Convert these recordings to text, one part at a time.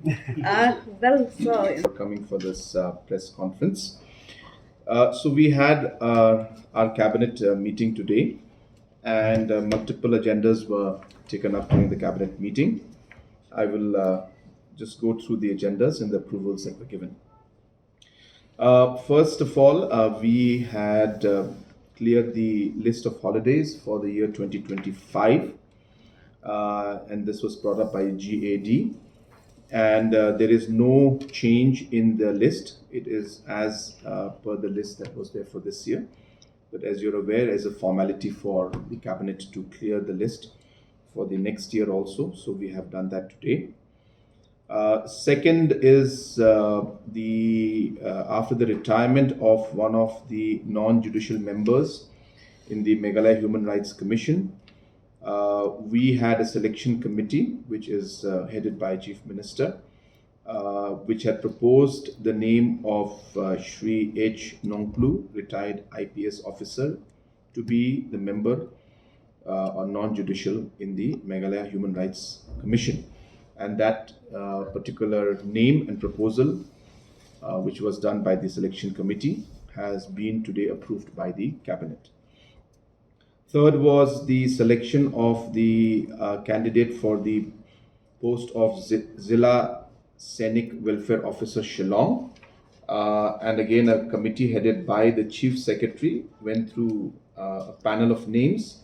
For coming for this press conference. So we had our cabinet meeting today, and multiple agendas were taken up during the cabinet meeting. I will just go through the agendas and the approvals that were given. First of all, we had cleared the list of holidays for the year 2025, and this was brought up by GAD. And there is no change in the list. It is as per the list that was there for this year. But as you're aware, as a formality for the cabinet to clear the list for the next year also, so we have done that today. Second is the after the retirement of one of the non-judicial members in the Meghalaya Human Rights Commission, we had a selection committee which is headed by Chief Minister, which had proposed the name of Shri H. Nongplu, retired IPS officer, to be the member or non-judicial in the Meghalaya Human Rights Commission. And that particular name and proposal, which was done by the selection committee, has been today approved by the cabinet. Third was the selection of the candidate for the post of Zilla Sainik Welfare Officer Shillong. And again, a committee headed by the Chief Secretary went through a panel of names,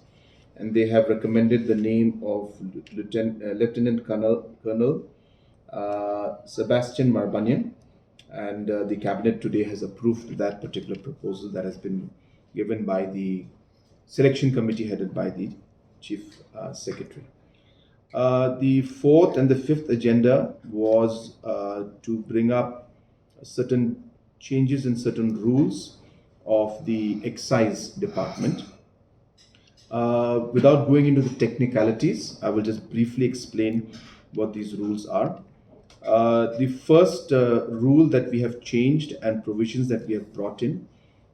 and they have recommended the name of Lieutenant Colonel Sebastian Marbanyan, and the cabinet today has approved that particular proposal that has been given by the selection committee headed by the Chief Secretary. The fourth and the fifth agenda was to bring up certain changes in certain rules of the Excise department. Without going into the technicalities, I will just briefly explain what these rules are. The first rule that we have changed and provisions that we have brought in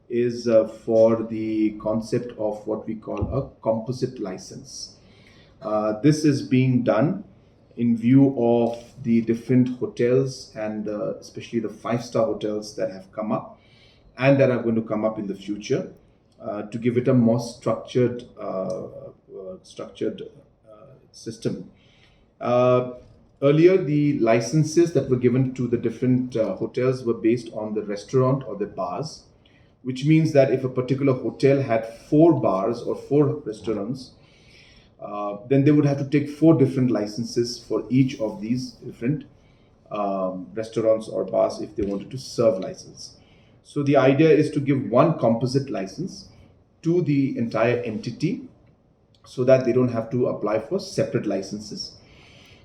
is for the concept of what we call a composite license. This is being done in view of the different hotels and especially the five-star hotels that have come up and that are going to come up in the future, to give it a more structured system. Earlier, the licenses that were given to the different hotels were based on the restaurant or the bars, which means that if a particular hotel had 4 bars or 4 restaurants, then they would have to take 4 different licenses for each of these different restaurants or bars if they wanted to serve license. So the idea is to give one composite license to the entire entity so that they don't have to apply for separate licenses.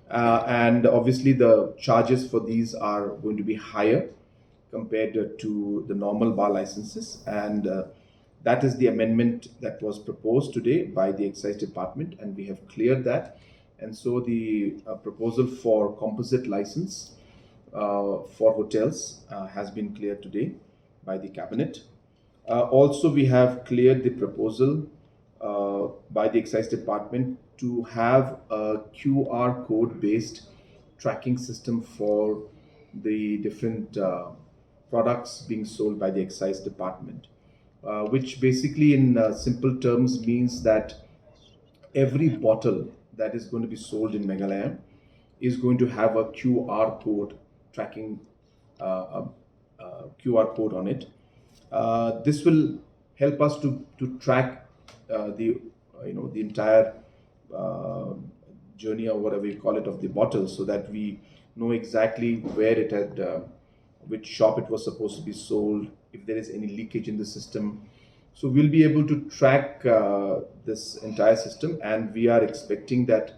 And obviously the charges for these are going to be higher compared to the normal bar licenses, and that is the amendment that was proposed today by the Excise Department, and we have cleared that. And so the proposal for composite license for hotels has been cleared today by the cabinet. Also, we have cleared the proposal by the Excise Department to have a QR code based tracking system for the different products being sold by the Excise Department, which basically in simple terms means that every bottle that is going to be sold in Meghalaya is going to have a QR code tracking QR code on it. This will help us to track the entire journey or whatever you call it of the bottle, so that we know exactly where it had, which shop it was supposed to be sold, if there is any leakage in the system. So we'll be able to track this entire system, and we are expecting that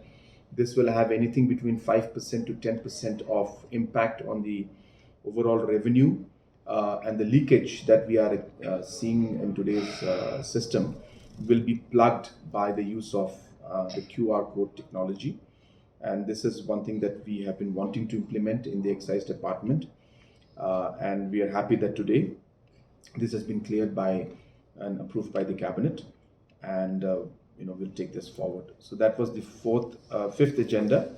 this will have anything between 5% to 10% of impact on the overall revenue, and the leakage that we are seeing in today's system will be plugged by the use of the QR code technology. And this is one thing that we have been wanting to implement in the Excise Department, and we are happy that today this has been cleared by and approved by the cabinet, and we'll take this forward. So that was the fifth agenda.